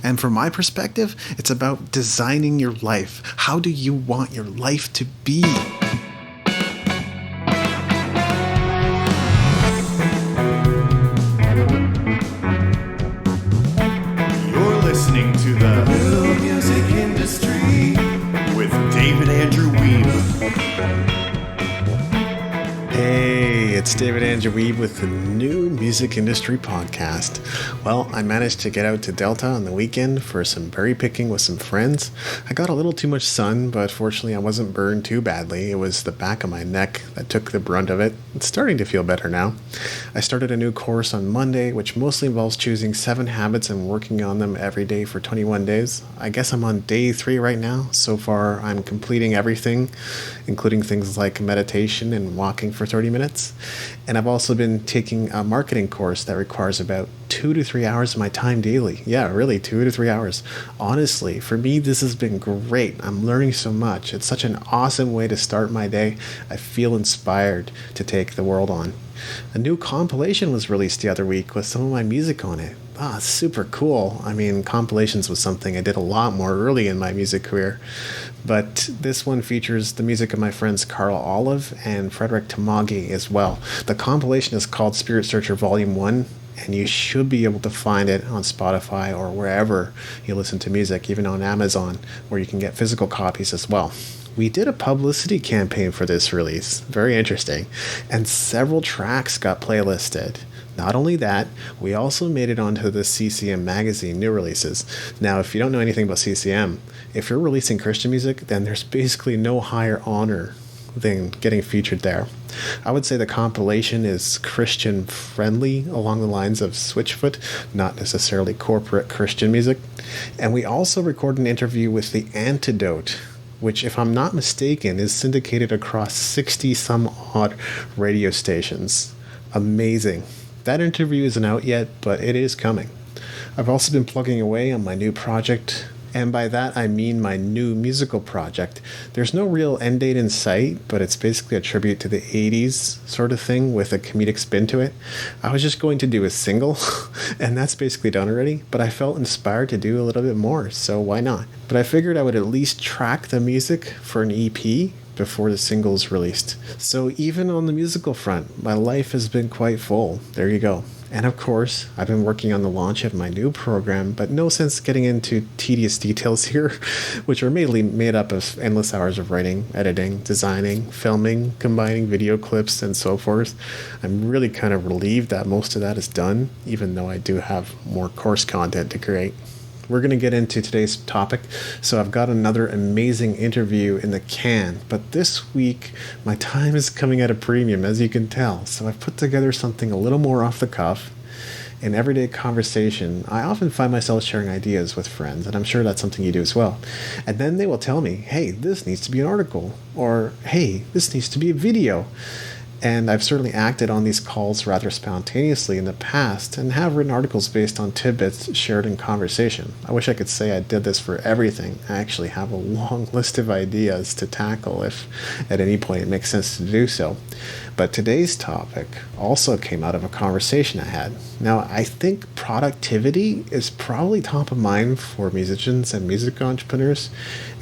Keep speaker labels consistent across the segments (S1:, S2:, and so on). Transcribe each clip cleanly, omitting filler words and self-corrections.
S1: And from my perspective, it's about designing your life. How do you want your life to be?
S2: You're listening to the New Music Industry with David Andrew Wiebe.
S1: Hey, it's David Andrew Wiebe with the New Music Industry Podcast. Well, I managed to get out to Delta on the weekend for some berry picking with some friends. I got a little too much sun, but fortunately I wasn't burned too badly. It was the back of my neck that took the brunt of it. It's starting to feel better now. I started a new course on Monday, which mostly involves choosing 7 habits and working on them every day for 21 days. I guess I'm on day 3 right now. So far, I'm completing everything, including things like meditation and walking for 30 minutes. And I've also been taking a marketing course that requires about 2 to 3 hours of my time daily. Yeah, really, 2 to 3 hours. Honestly, for me, this has been great. I'm learning so much. It's such an awesome way to start my day. I feel inspired to take the world on. A new compilation was released the other week with some of my music on it. Super cool. I mean, compilations was something I did a lot more early in my music career. But this one features the music of my friends Carl Olive and Frederick Tamagi as well. The compilation is called Spirit Searcher Volume 1, and you should be able to find it on Spotify or wherever you listen to music, even on Amazon, where you can get physical copies as well. We did a publicity campaign for this release, very interesting, and several tracks got playlisted. Not only that, we also made it onto the CCM magazine new releases. Now, if you don't know anything about CCM, if you're releasing Christian music, then there's basically no higher honor than getting featured there. I would say the compilation is Christian friendly along the lines of Switchfoot, not necessarily corporate Christian music. And we also recorded an interview with The Antidote, which, if I'm not mistaken, is syndicated across 60 some odd radio stations. Amazing. That interview isn't out yet, but it is coming. I've also been plugging away on my new project, and by that I mean my new musical project. There's no real end date in sight, but it's basically a tribute to the 80s sort of thing with a comedic spin to it. I was just going to do a single, and that's basically done already, but I felt inspired to do a little bit more, so why not? But I figured I would at least track the music for an EP before the single's released. So even on the musical front, my life has been quite full. There you go. And of course, I've been working on the launch of my new program, but no sense getting into tedious details here, which are mainly made up of endless hours of writing, editing, designing, filming, combining video clips, and so forth. I'm really kind of relieved that most of that is done, even though I do have more course content to create. We're going to get into today's topic, so I've got another amazing interview in the can, but this week my time is coming at a premium, as you can tell, so I've put together something a little more off the cuff. In everyday conversation, I often find myself sharing ideas with friends, and I'm sure that's something you do as well. And then they will tell me, hey, this needs to be an article, or hey, this needs to be a video. And I've certainly acted on these calls rather spontaneously in the past and have written articles based on tidbits shared in conversation. I wish I could say I did this for everything. I actually have a long list of ideas to tackle if at any point it makes sense to do so. But today's topic also came out of a conversation I had. Now, I think productivity is probably top of mind for musicians and music entrepreneurs.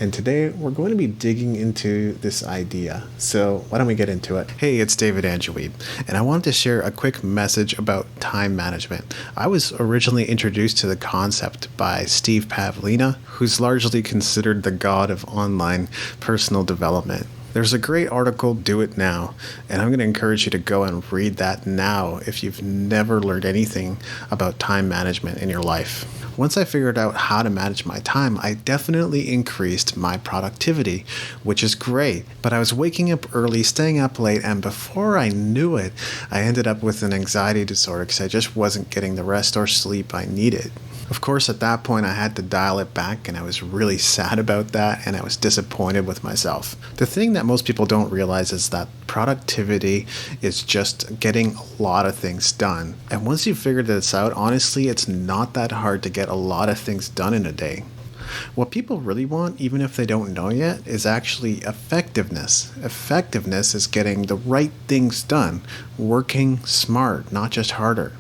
S1: And today we're going to be digging into this idea. So why don't we get into it? Hey, it's David Andrew Wiebe, and I wanted to share a quick message about time management. I was originally introduced to the concept by Steve Pavlina, who's largely considered the god of online personal development. There's a great article, Do It Now, and I'm going to encourage you to go and read that now if you've never learned anything about time management in your life. Once I figured out how to manage my time, I definitely increased my productivity, which is great. But I was waking up early, staying up late, and before I knew it, I ended up with an anxiety disorder because I just wasn't getting the rest or sleep I needed. Of course, at that point, I had to dial it back, and I was really sad about that, and I was disappointed with myself. The thing that most people don't realize is that productivity is just getting a lot of things done. And once you've figured this out, honestly, it's not that hard to get a lot of things done in a day. What people really want, even if they don't know yet, is actually effectiveness. Effectiveness is getting the right things done, working smart, not just harder.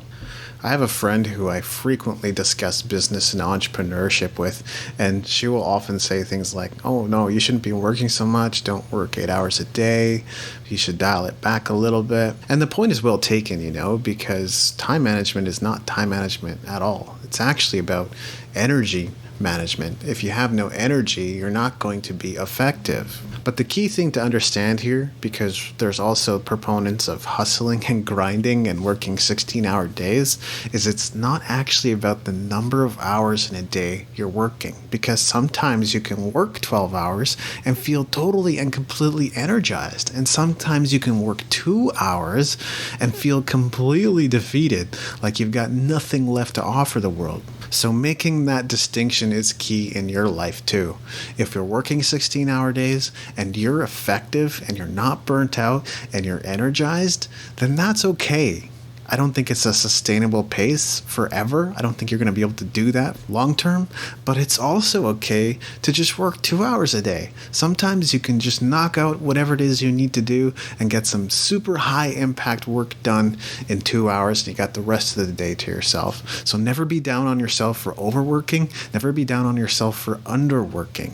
S1: I have a friend who I frequently discuss business and entrepreneurship with, and she will often say things like, oh no, you shouldn't be working so much, don't work 8 hours a day, you should dial it back a little bit. And the point is well taken, because time management is not time management at all. It's actually about energy management. If you have no energy, you're not going to be effective. But the key thing to understand here, because there's also proponents of hustling and grinding and working 16-hour days, is it's not actually about the number of hours in a day you're working. Because sometimes you can work 12 hours and feel totally and completely energized. And sometimes you can work 2 hours and feel completely defeated, like you've got nothing left to offer the world. So making that distinction is key in your life too. If you're working 16-hour days and you're effective and you're not burnt out and you're energized, then that's okay. I don't think it's a sustainable pace forever. I don't think you're going to be able to do that long term, but it's also okay to just work 2 hours a day. Sometimes you can just knock out whatever it is you need to do and get some super high impact work done in 2 hours, and you got the rest of the day to yourself. So never be down on yourself for overworking. Never be down on yourself for underworking.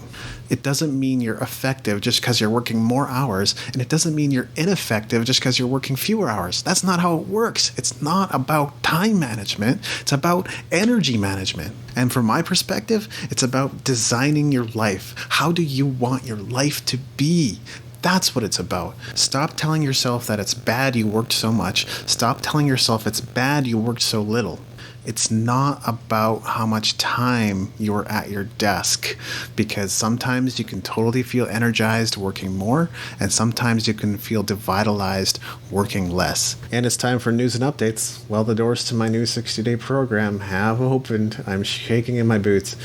S1: It doesn't mean you're effective just because you're working more hours, and it doesn't mean you're ineffective just because you're working fewer hours. That's not how it works. It's not about time management. It's about energy management. And from my perspective, it's about designing your life. How do you want your life to be? That's what it's about. Stop telling yourself that it's bad you worked so much. Stop telling yourself it's bad you worked so little. It's not about how much time you're at your desk, because sometimes you can totally feel energized working more, and sometimes you can feel devitalized working less. And it's time for news and updates. Well, the doors to my new 60-day program have opened. I'm shaking in my boots.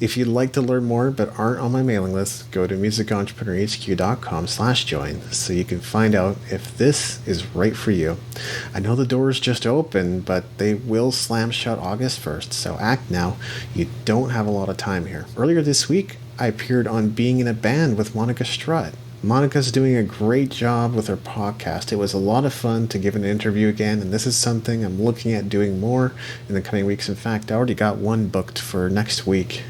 S1: If you'd like to learn more but aren't on my mailing list, go to musicentrepreneur.hq.com/join so you can find out if this is right for you. I know the doors just opened, but they will slam shut August 1st, so act now. You don't have a lot of time here. Earlier this week, I appeared on Being in a Band with Monica Strutt. Monica's doing a great job with her podcast. It was a lot of fun to give an interview again, and this is something I'm looking at doing more in the coming weeks. In fact, I already got one booked for next week,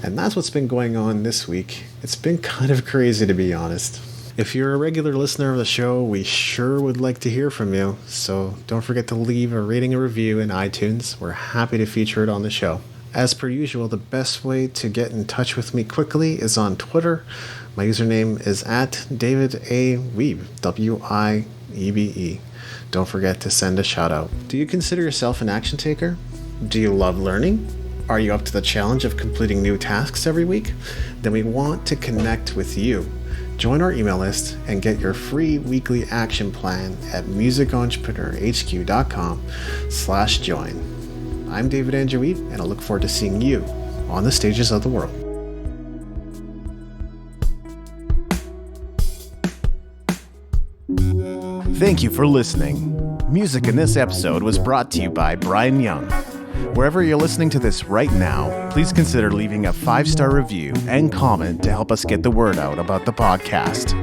S1: and that's what's been going on this week. It's been kind of crazy, to be honest. If you're a regular listener of the show, we sure would like to hear from you, so don't forget to leave a rating and review in iTunes. We're happy to feature it on the show. As per usual, the best way to get in touch with me quickly is on Twitter. My username is @DavidAWiebe, WIEBE. Don't forget to send a shout out. Do you consider yourself an action taker? Do you love learning? Are you up to the challenge of completing new tasks every week? Then we want to connect with you. Join our email list and get your free weekly action plan at musicentrepreneur.hq.com/join. I'm David Andrew Wiebe, and I look forward to seeing you on the stages of the world.
S2: Thank you for listening. Music in this episode was brought to you by Brian Young. Wherever you're listening to this right now, please consider leaving a 5-star review and comment to help us get the word out about the podcast.